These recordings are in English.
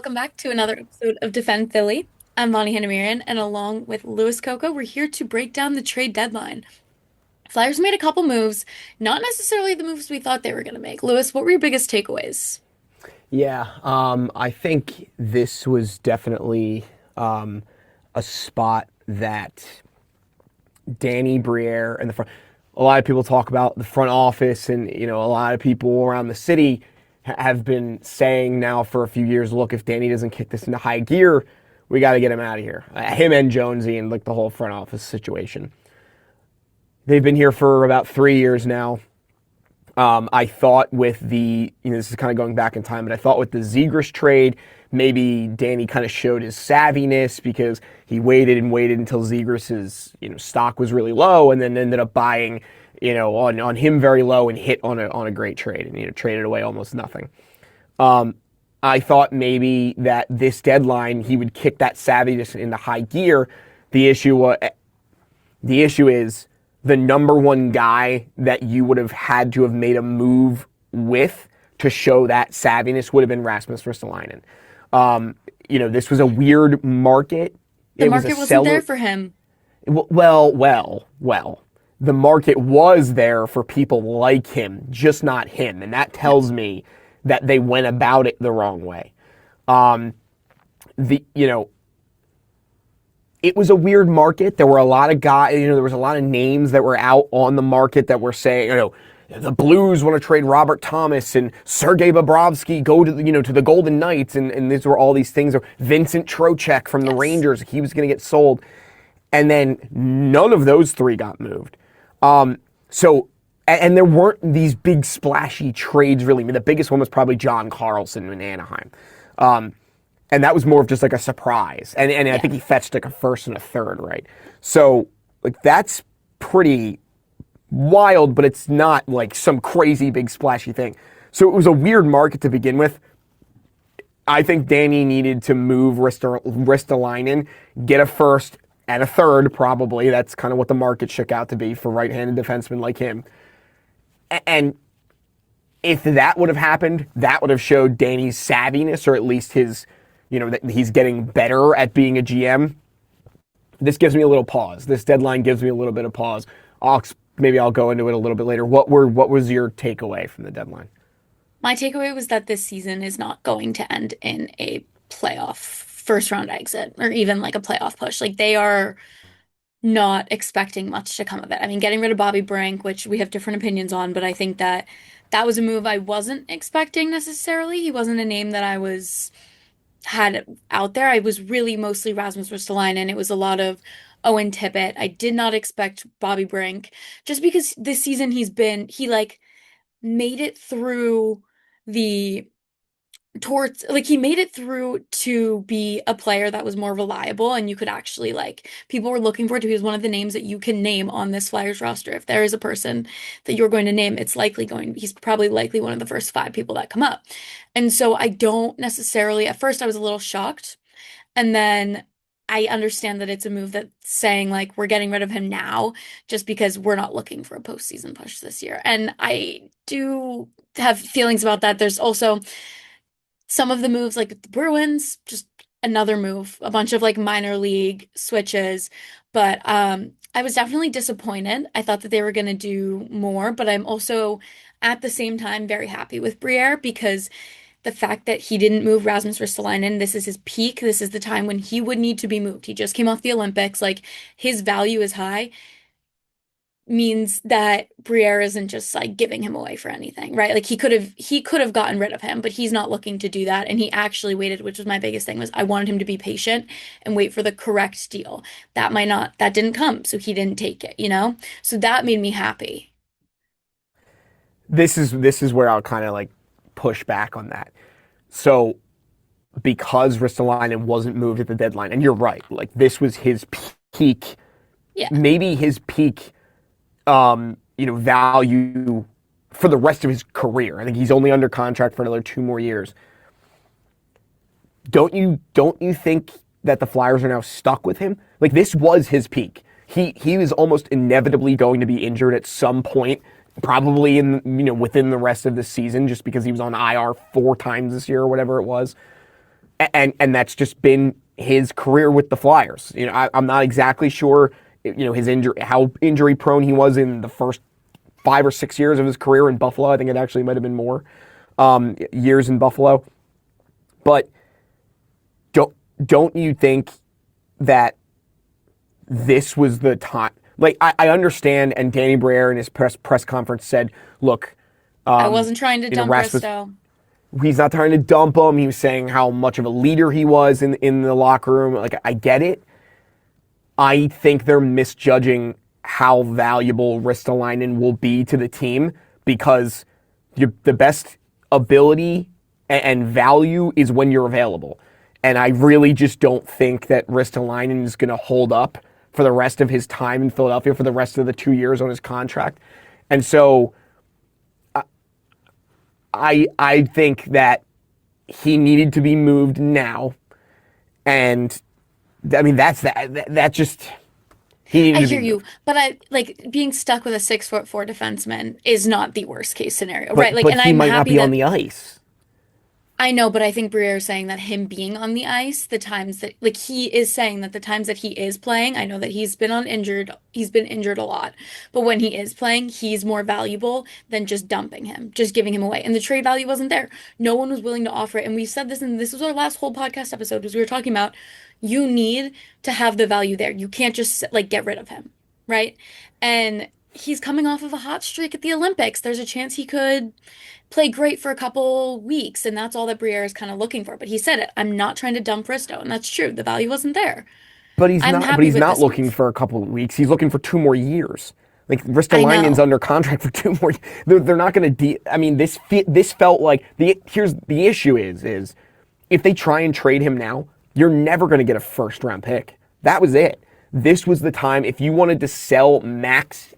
welcome back to another episode of Defend Philly. I'm Vani Hanamirian, and along with Lewis Cocco, we're here to break down the trade deadline. Flyers made a couple moves, not necessarily the moves we thought they were going to make. Lewis, what were your biggest takeaways? I think this was definitely a spot that Danny Briere and the front. A lot of people talk about the front office, and a lot of people around the city have been saying now for a few years, look, if Danny doesn't kick this into high gear, we got to get him out of here. Him and Jonesy and like the whole front office situation. They've been here for about 3 years now. I thought with this is kind of going back in time, but I thought with the Zegras trade, maybe Danny kind of showed his savviness because he waited and waited until Zegras' stock was really low, and then ended up buying on him very low and hit on a great trade, and traded away almost nothing. I thought maybe that this deadline he would kick that savviness into high gear. The issue is the number one guy that you would have had to have made a move with to show that savviness would have been Rasmus Ristolainen. This was a weird market. The It was a market wasn't seller. there for him. Well. The market was there for people like him, just not him, and that tells me that they went about it the wrong way. Um, the you know it was a weird market. There were a lot of guys, there was a lot of names that were out on the market that were saying, the Blues want to trade Robert Thomas and Sergei Bobrovsky go to the Golden Knights, and these were all these things. Or Vincent Trocheck from the Yes. Rangers, he was going to get sold, and then none of those three got moved. And there weren't these big splashy trades really. I mean, the biggest one was probably John Carlson in Anaheim. And that was more of just like a surprise. And I Yeah. think he fetched like a first and a third, right? So like that's pretty wild, but it's not like some crazy big splashy thing. So it was a weird market to begin with. I think Danny needed to move Ristolainen, get a first and a third probably. That's kind of what the market shook out to be for right-handed defensemen like him. And if that would have happened, that would have showed Danny's savviness, or at least his, that he's getting better at being a GM. This gives me a little pause. This deadline gives me a little bit of pause. Maybe I'll go into it a little bit later. What was your takeaway from the deadline? My takeaway was that this season is not going to end in a playoff first round exit or even like a playoff push. Like they are not expecting much to come of it. I mean, getting rid of Bobby Brink, which we have different opinions on, but I think that that was a move I wasn't expecting necessarily. He wasn't a name that I was had out there. I was really mostly Rasmus Ristolainen. It was a lot of Owen Tippett. I did not expect Bobby Brink just because this season he like made it through the towards like he made it through to be a player that was more reliable and you could actually like people were looking forward to. He was one of the names that you can name on this Flyers roster. If there is a person that you're going to name, he's probably likely one of the first five people that come up. And so I don't necessarily, at first I was a little shocked, and then I understand that it's a move that's saying like we're getting rid of him now just because we're not looking for a postseason push this year. And I do have feelings about that. There's also some of the moves like the Bruins, just another move, a bunch of like minor league switches. But I was definitely disappointed. I thought that they were going to do more, but I'm also at the same time very happy with Briere because the fact that he didn't move Rasmus Ristolainen, this is his peak. This is the time when he would need to be moved. He just came off the Olympics. Like his value is high means that Briere isn't just like giving him away for anything, right? Like he could have gotten rid of him, but he's not looking to do that. And he actually waited, which was my biggest thing was I wanted him to be patient and wait for the correct deal. That didn't come, so he didn't take it. So that made me happy. This is where I'll kind of like push back on that. So because Ristolainen wasn't moved at the deadline, and you're right, like this was his peak, Yeah. maybe his peak value for the rest of his career. I think he's only under contract for another 2 more years. Don't you think that the Flyers are now stuck with him? Like this was his peak. He was almost inevitably going to be injured at some point, probably within the rest of the season, just because he was on IR 4 times this year or whatever it was. and that's just been his career with the Flyers. I'm not exactly sure, his injury, how injury prone he was in the first 5 or 6 years of his career in Buffalo. I think it actually might have been more years in Buffalo. But don't you think that this was the time? Like, I understand, and Danny Briere in his press conference said, look, I wasn't trying to dump Rasmus, Risto. he's not trying to dump him. He was saying how much of a leader he was in the locker room. Like, I get it. I think they're misjudging how valuable Ristolainen will be to the team, because the best ability and value is when you're available. And I really just don't think that Ristolainen is going to hold up for the rest of his time in Philadelphia, for the rest of the 2 years on his contract. And so I think that he needed to be moved now. And I mean, that just, he needed I to hear be you, moved. but I like being stuck with a 6'4" defenseman is not the worst case scenario, right? But Like, and he I'm might not happy be on that the ice. I know, but I think Briere is saying that him being on the ice, the times that like he is saying that the times that he is playing, I know that he's been injured a lot, but when he is playing, he's more valuable than just dumping him, just giving him away. And the trade value wasn't there. No one was willing to offer it. And we said this, and this was our last whole podcast episode, was we were talking about you need to have the value there. You can't just like get rid of him, right? And he's coming off of a hot streak at the Olympics. There's a chance he could play great for a couple weeks, and that's all that Briere is kind of looking for. But he said it, I'm not trying to dump Risto, and that's true. The value wasn't there. But he's I'm not. But happy he's with not this looking move. for a couple of weeks. He's looking for 2 more years. Like, I Ristolainen's know. under contract for 2 more. They're not going to. I mean, this felt like here's the issue is if they try and trade him now, you're never going to get a first round pick. That was it. This was the time. If you wanted to sell the max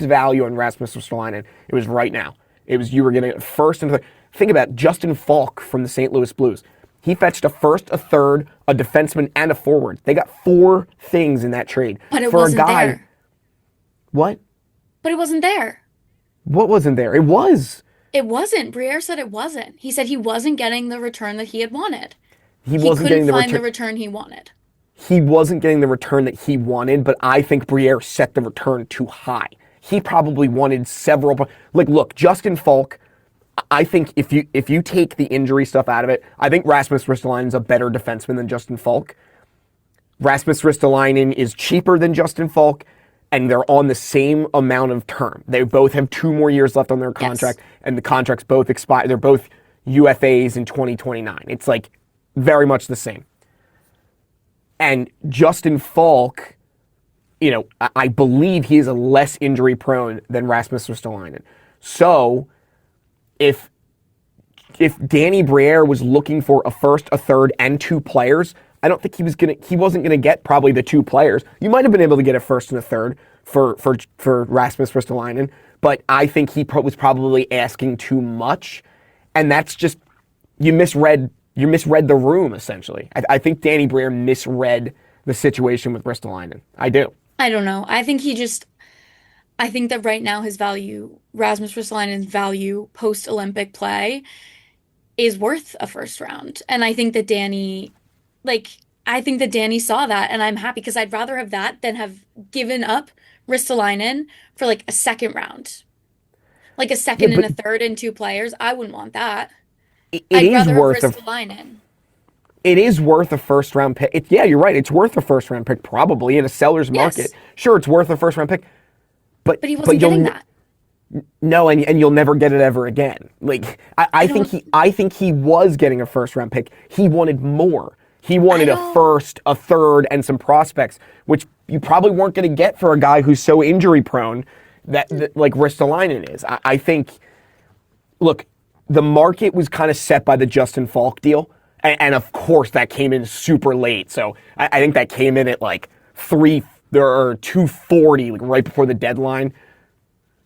value on Rasmus Ristolainen, it was right now. It was, you were going to get first and third. Think about Justin Falk from the St. Louis Blues. He fetched a first, a third, a defenseman, and a forward. They got 4 things in that trade But it for a wasn't guy. there. What? But it wasn't there. What wasn't there? It was. It wasn't. Briere said it wasn't. He said he wasn't getting the return that he had wanted. He He wasn't couldn't getting the find the return. return he wanted. He wasn't getting the return that he wanted, but I think Briere set the return too high. He probably wanted several. Like, look, Justin Falk. I think if you take the injury stuff out of it, I think Rasmus Ristolainen is a better defenseman than Justin Falk. Rasmus Ristolainen is cheaper than Justin Falk, and they're on the same amount of term. They both have 2 more years left on their contract, Yes. and the contracts both expire. They're both UFAs in 2029. It's like very much the same. And Justin Falk, I believe he is a less injury prone than Rasmus Ristolainen. So if Danny Briere was looking for a first, a third, and 2 players, I don't think he wasn't gonna get probably the 2 players. You might have been able to get a first and a third for Rasmus Ristolainen, but I think he was probably asking too much, and that's just you misread the room essentially. I think Danny Briere misread the situation with Ristolainen. I do. I don't know. I think that right now his value, Rasmus Ristolainen's value post-Olympic play is worth a first round. And like, I think that Danny saw that, and I'm happy because I'd rather have that than have given up Ristolainen for like a second round. Like a Yeah, second and but a third and 2 players. I wouldn't want that. it I'd is rather have worth a Ristolainen. it is worth a first round pick. Yeah, you're right. It's worth a first round pick probably in a seller's market. Yes, Sure, it's worth a first round pick, but but he wasn't you'll getting that. no, and you'll never get it ever again. Like I I think he was getting a first round pick. He wanted more. He I wanted a don't, first, a third, and some prospects, which you probably weren't going to get for a guy who's so injury prone that like Ristolainen is. I think, look, the market was kind of set by the Justin Falk deal, and of course that came in super late. So I think that came in at like 240, like right before the deadline.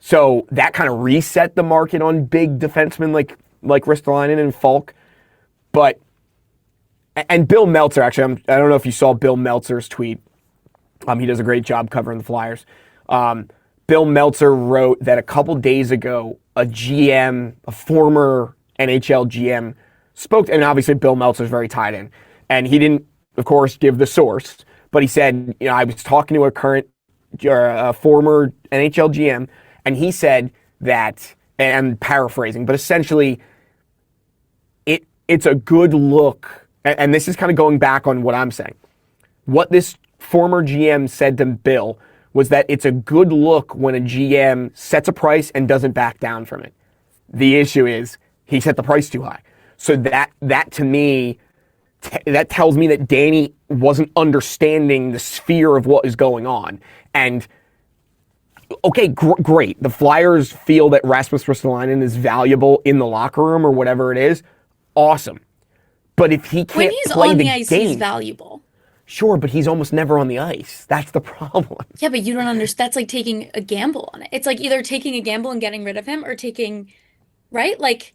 So that kind of reset the market on big defensemen like Ristolainen and Falk. And Bill Meltzer, actually, I don't know if you saw Bill Meltzer's tweet. He does a great job covering the Flyers. Bill Meltzer wrote that a couple days ago, a former NHL GM, spoke, and obviously Bill Meltzer's very tied in, and he didn't, of course, give the source, but he said, I was talking to a current, a former NHL GM, and he said that, and I'm paraphrasing, but essentially, it's a good look, and this is kind of going back on what I'm saying. What this former GM said to Bill was that it's a good look when a GM sets a price and doesn't back down from it. The issue is he set the price too high. So that to me, that tells me that Danny wasn't understanding the sphere of what is going on. And okay, great. The Flyers feel that Rasmus Ristolainen is valuable in the locker room or whatever it is. Awesome. But if he When can't he's play on the the ice, game, he's valuable. sure, but he's almost never on the ice. That's the problem. Yeah, but you don't understand. That's like taking a gamble on it. It's like either taking a gamble and getting rid of him or taking, right? Like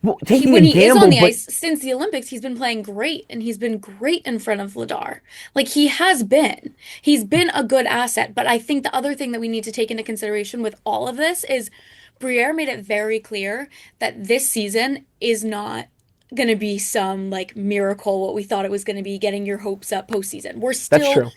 Well, taking a when he is on gamble, the but ice since the Olympics, he's been playing great and he's been great in front of Vladar. Like he has been. He's been a good asset. But I think the other thing that we need to take into consideration with all of this is Briere made it very clear that this season is not going to be some like miracle what we thought it was going to be, getting your hopes up postseason. We're that's still true.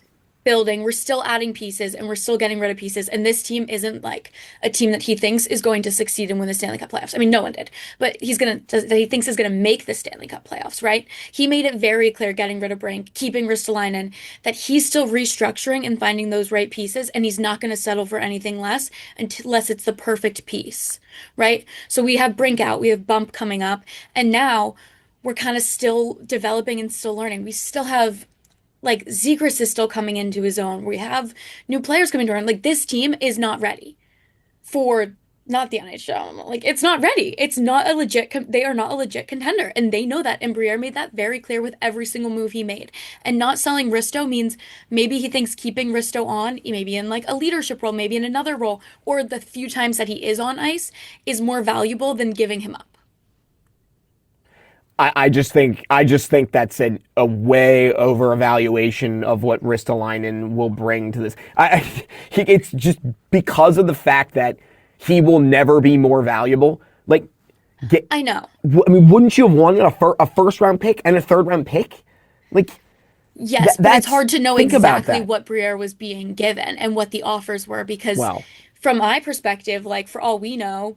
building, we're still adding pieces, and we're still getting rid of pieces. And this team isn't like a team that he thinks is going to succeed and win the Stanley Cup playoffs. I mean, no one did, but that he thinks is going to make the Stanley Cup playoffs, right? He made it very clear, getting rid of Brink, keeping Ristolainen, that he's still restructuring and finding those right pieces, and he's not going to settle for anything less unless it's the perfect piece, right? So we have Brink out, we have Bump coming up, and now we're kind of still developing and still learning. We still have like Zegras is still coming into his own. We have new players coming to our like this team is not ready for not the NHL. Like it's not ready. It's not a they are not a legit contender. And they know that. And Briere made that very clear with every single move he made. And not selling Risto means maybe he thinks keeping Risto on, maybe in like a leadership role, maybe in another role, or the few times that he is on ice is more valuable than giving him up. I just think that's a way over evaluation of what Ristolainen will bring to this. It's just because of the fact that he will never be more valuable. Like, I know. I mean, wouldn't you have wanted a first round pick and a third round pick? Like, Yes, but it's hard to know think about exactly that. what Briere was being given and what the offers were because Well, from my perspective, like for all we know,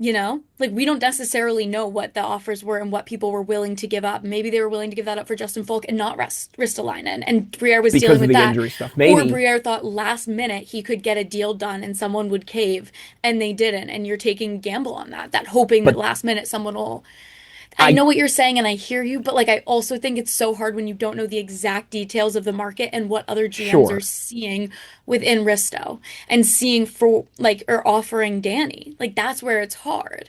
like we don't necessarily know what the offers were and what people were willing to give up. Maybe they were willing to give that up for Justin Folk and not Ristolainen. And Briere was dealing because of with the that. injury stuff, Or maybe. Briere thought last minute he could get a deal done and someone would cave and they didn't. And you're taking a gamble on that hoping that But last minute someone will. I I know what you're saying and I hear you, but like I also think it's so hard when you don't know the exact details of the market and what other GMs are sure. seeing within Risto and seeing for like or offering Danny. Like that's where it's hard.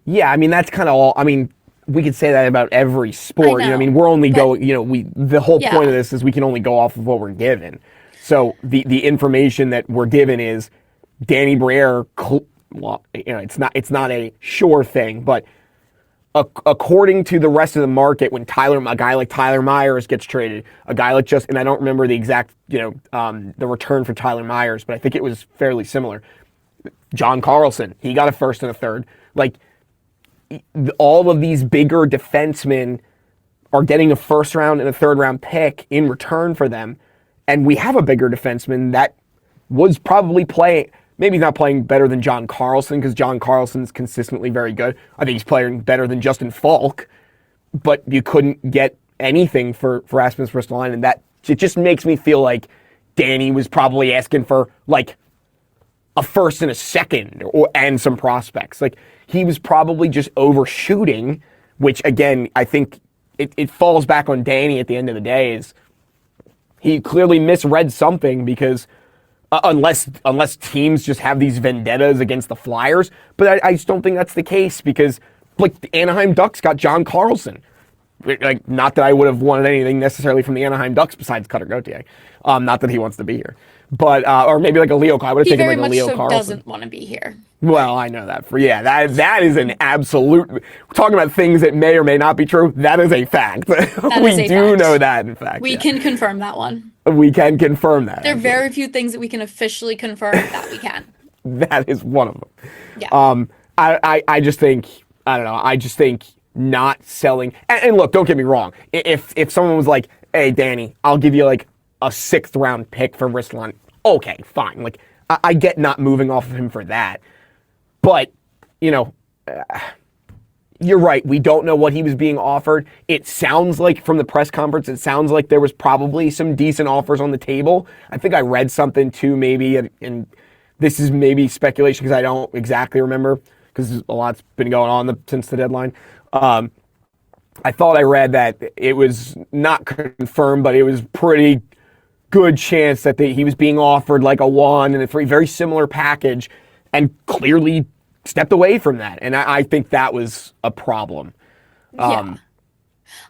Yeah, I mean that's kind of all. I mean, we could say that about every I sport. I mean, know. we're only But going. The whole point of yeah, this is we can only go off of what we're given. So the information that we're given is Danny Briere. Well, it's not a sure thing, but according to the rest of the market, when a guy like Tyler Myers gets traded, a guy like and I don't remember the exact the return for Tyler Myers, but I think it was fairly similar. John Carlson, he got a first and a third. Like all of these bigger defensemen are getting a first round and a third round pick in return for them. And we have a bigger defenseman that was probably playing, maybe not playing better than John Carlson because John Carlson's consistently very good. I think he's playing better than Justin Falk, but you couldn't get anything for Rasmus Ristolainen. And that it just makes me feel like Danny was probably asking for like a first and a second and some prospects. Like he was probably just overshooting, which again, I think it falls back on Danny at the end of the day is he clearly misread something because unless teams just have these vendettas against the Flyers, but I just don't think that's the case because like the Anaheim Ducks got John Carlson. Like, not that I would have wanted anything necessarily from the Anaheim Ducks besides Cutter Gauthier. Not that he wants to be here. But, or maybe like a Leo, I would have he taken very like a much Leo so Carlson. doesn't want to be here. Well, I know that. That is an absolute, we're talking about things that may or may not be true. That is a fact. That is We a do know fact. that, in fact. We Yeah. can confirm that one. We can confirm that. There are Actually. very few things that we can officially confirm that we can. That is one of them. Yeah. I just think, I don't know, I just think not selling. And look, don't get me wrong. If someone was like, "Hey, Danny, I'll give you like a 6th-round pick for Ristolainen," okay, fine. Like I get not moving off of him for that, but you know, you're right. We don't know what he was being offered. It sounds like from the press conference, it sounds like there was probably some decent offers on the table. I think I read something too, maybe, and this is maybe speculation because I don't exactly remember because a lot's been going on since the deadline. I thought I read that it was not confirmed, but it was pretty good chance that he was being offered like a 1 and a 3, very similar package, and clearly stepped away from that. And I think that was a problem. Yeah.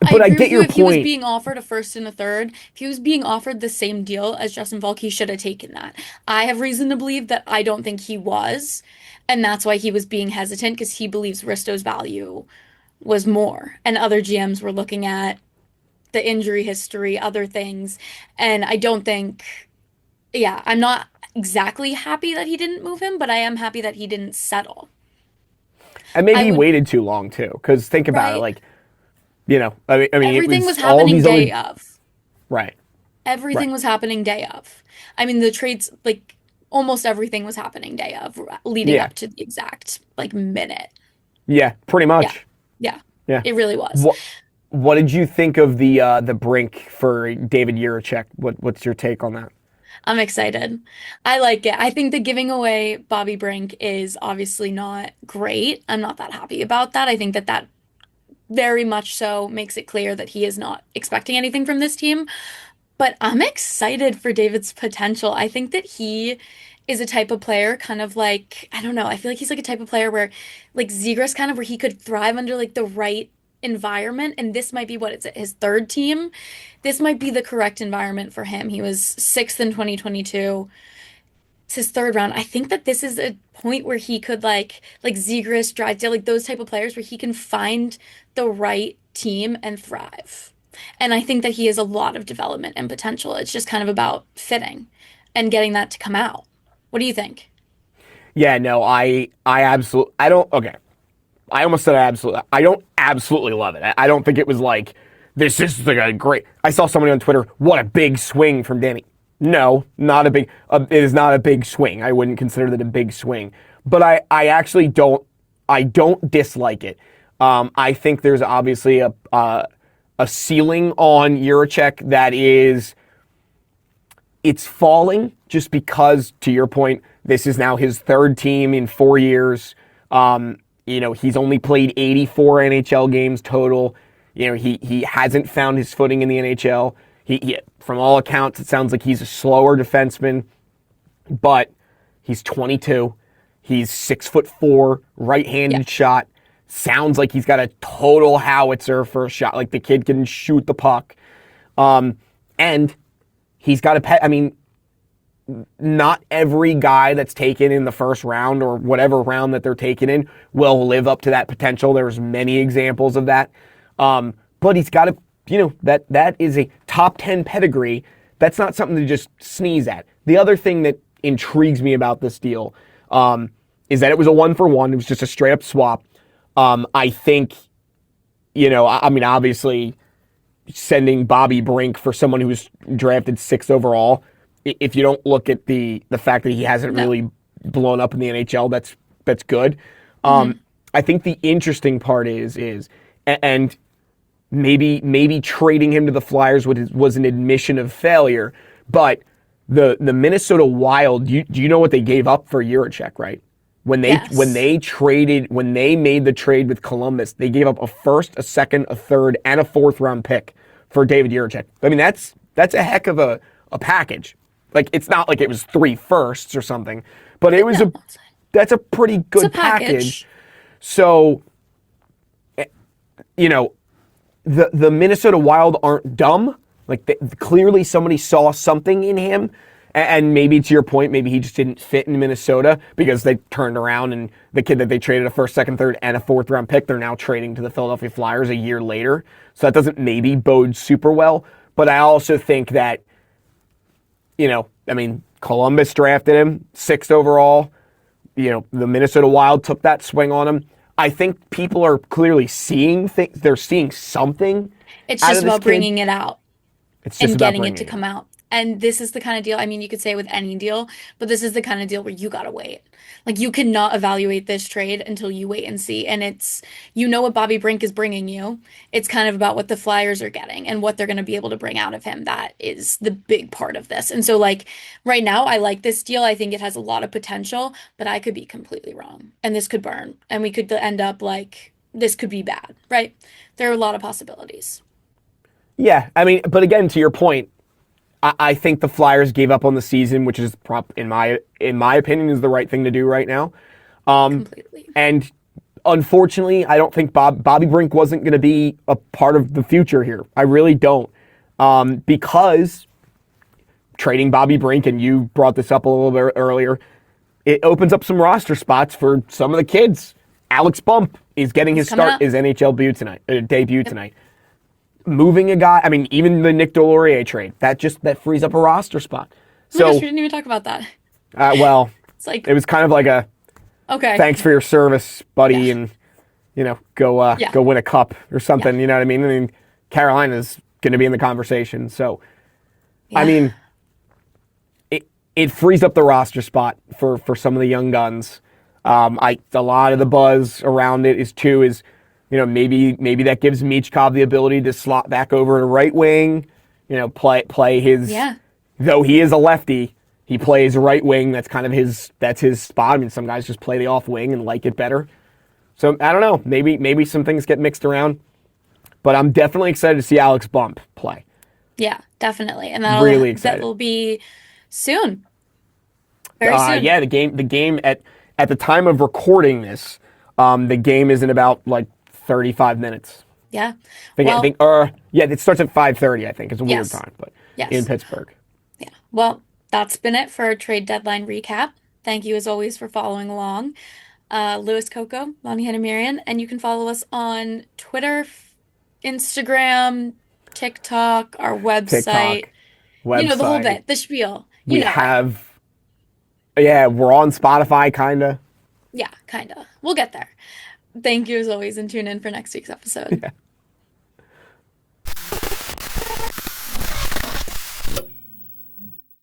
I But I agree get with you. your If he was point. being offered a first and a third, if he was being offered the same deal as Justin Falk, he should have taken that. I have reason to believe that I don't think he was, and that's why he was being hesitant because he believes Risto's value was more, and other GMs were looking at the injury history, other things, and I don't think, yeah, I'm not exactly happy that he didn't move him, but I am happy that he didn't settle. And maybe I he would, waited too long too. Because think about it, right? like, I mean, it Everything was was all happening these other. day of. Right, Everything right. was happening day of. I mean, the trades, like almost everything was happening day of, leading Yeah, up to the exact like minute. yeah, pretty Yeah, much. yeah, Yeah. it really was. What What did you think of the Brink for David Jiricek? What's your take on that? I'm excited. I like it. I think the giving away Bobby Brink is obviously not great. I'm not that happy about that. I think that that very much so makes it clear that he is not expecting anything from this team. But I'm excited for David's potential. I think that he is a type of player, kind of like, I don't know, I feel like he's like a type of player where, like Zegras, kind of where he could thrive under like the right environment. And this might be what it's his third team. This might be the correct environment for him. He was sixth in 2022. It's his third round. I think that this is a point where he could like Zegras, Drysdale, like those type of players where he can find the right team and thrive. And I think that he has a lot of development and potential. It's just kind of about fitting and getting that to come out. What do you think? Yeah, no, I absolutely, I don't. Okay, I almost said I absolutely. I don't absolutely love it. I don't think it was like this is like a great. I saw somebody on Twitter. What a big swing from Danny. No, not a big. It is not a big swing. I wouldn't consider that a big swing. But I actually don't. I don't dislike it. I think there's obviously a ceiling on Jiricek that is it's falling just because, to your point, this is now his third team in 4 years. He's only played 84 NHL games total. He hasn't found his footing in the NHL. From all accounts, it sounds like he's a slower defenseman, but he's 22. He's 6'4", Yeah. right-handed shot. Sounds like he's got a total howitzer for a shot. Like the kid can shoot the puck. And he's got a pet. I mean, not every guy that's taken in the first round or whatever round that they're taken in will live up to that potential. There's many examples of that. But he's got that is a top 10 pedigree. That's not something to just sneeze at. The other thing that intrigues me about this deal is that it was a 1-for-1. It was just a straight up swap. I think, I mean, obviously sending Bobby Brink for someone who was drafted 6th overall, if you don't look at the fact that he hasn't No. really blown up in the NHL, that's good. Hmm. I think the interesting part is and maybe trading him to the Flyers was an admission of failure, but the Minnesota Wild, do you know what they gave up for Jiricek, right? When Yes. they made the trade with Columbus, they gave up a first, a second, a third, and a 4th-round pick for David Jiricek. I mean, that's a heck of a package. Like, it's not like it was 3 firsts or something, but it was No. that's a pretty It's a good package. package. So, you know, the Minnesota Wild aren't dumb. Like, clearly somebody saw something in him. And maybe to your point, maybe he just didn't fit in Minnesota because they turned around and the kid that they traded a first, second, third, and a 4th-round pick, they're now trading to the Philadelphia Flyers a year later. So that doesn't maybe bode super well. But I also think that, I mean, Columbus drafted him 6th overall. The Minnesota Wild took that swing on him. I think people are clearly seeing things. They're seeing something It's out just of this about kid. bringing it out It's just and about getting it bringing to it come out. out. And this is the kind of deal, I mean, you could say with any deal, but this is the kind of deal where you gotta wait. Like, you cannot evaluate this trade until you wait and see. And it's, you know what Bobby Brink is bringing you. It's kind of about what the Flyers are getting and what they're going to be able to bring out of him. That is the big part of this. And so, like, right now, I like this deal. I think it has a lot of potential, but I could be completely wrong. And this could burn. And we could end up like, this could be bad, right? There are a lot of possibilities. Yeah, I mean, but again, to your point, I think the Flyers gave up on the season, which is in my opinion is the right thing to do right now. Completely. And unfortunately, I don't think Bobby Brink wasn't going to be a part of the future here. I really don't, because trading Bobby Brink, and you brought this up a little bit earlier, it opens up some roster spots for some of the kids. Alex Bump is getting It's his coming start, up. his NHL debut Yep. tonight. Moving a guy, I mean, even the Nick Delorier trade, that frees up a roster spot. Oh my gosh, we So, didn't even talk about that. well, It's like, it was kind of like a okay. thanks for your service, Yeah. buddy, and Yeah. go win a cup or Yeah. something. You know what I mean? I mean, Carolina's going to be in the conversation. So, I Yeah. mean, it frees up the roster spot for some of the young guns. A lot of the buzz around it is maybe that gives Michkov the ability to slot back over to right wing, play his, Yeah. though he is a lefty, he plays right wing. That's his spot. I mean, some guys just play the off wing and like it better. So I don't know. Maybe some things get mixed around, but I'm definitely excited to see Alex Bump play. Yeah, definitely. And Really that excited. will be soon. Very soon. Yeah, the game at the time of recording this, the game is in about like 35 minutes. Yeah. I Well, think yeah, it starts at 5:30. I think it's a weird yes. time, but in Yes. Pittsburgh. Yeah. Well, that's been it for our trade deadline recap. Thank you as always for following along. Lewis Cocco, Vani Hanamirian, and you can follow us on Twitter, Instagram, TikTok, our website, TikTok, the whole website. bit, the spiel. You We know it. have yeah, we're on Spotify kinda. Yeah, kind of. We'll get there. Thank you as always, and tune in for next week's episode.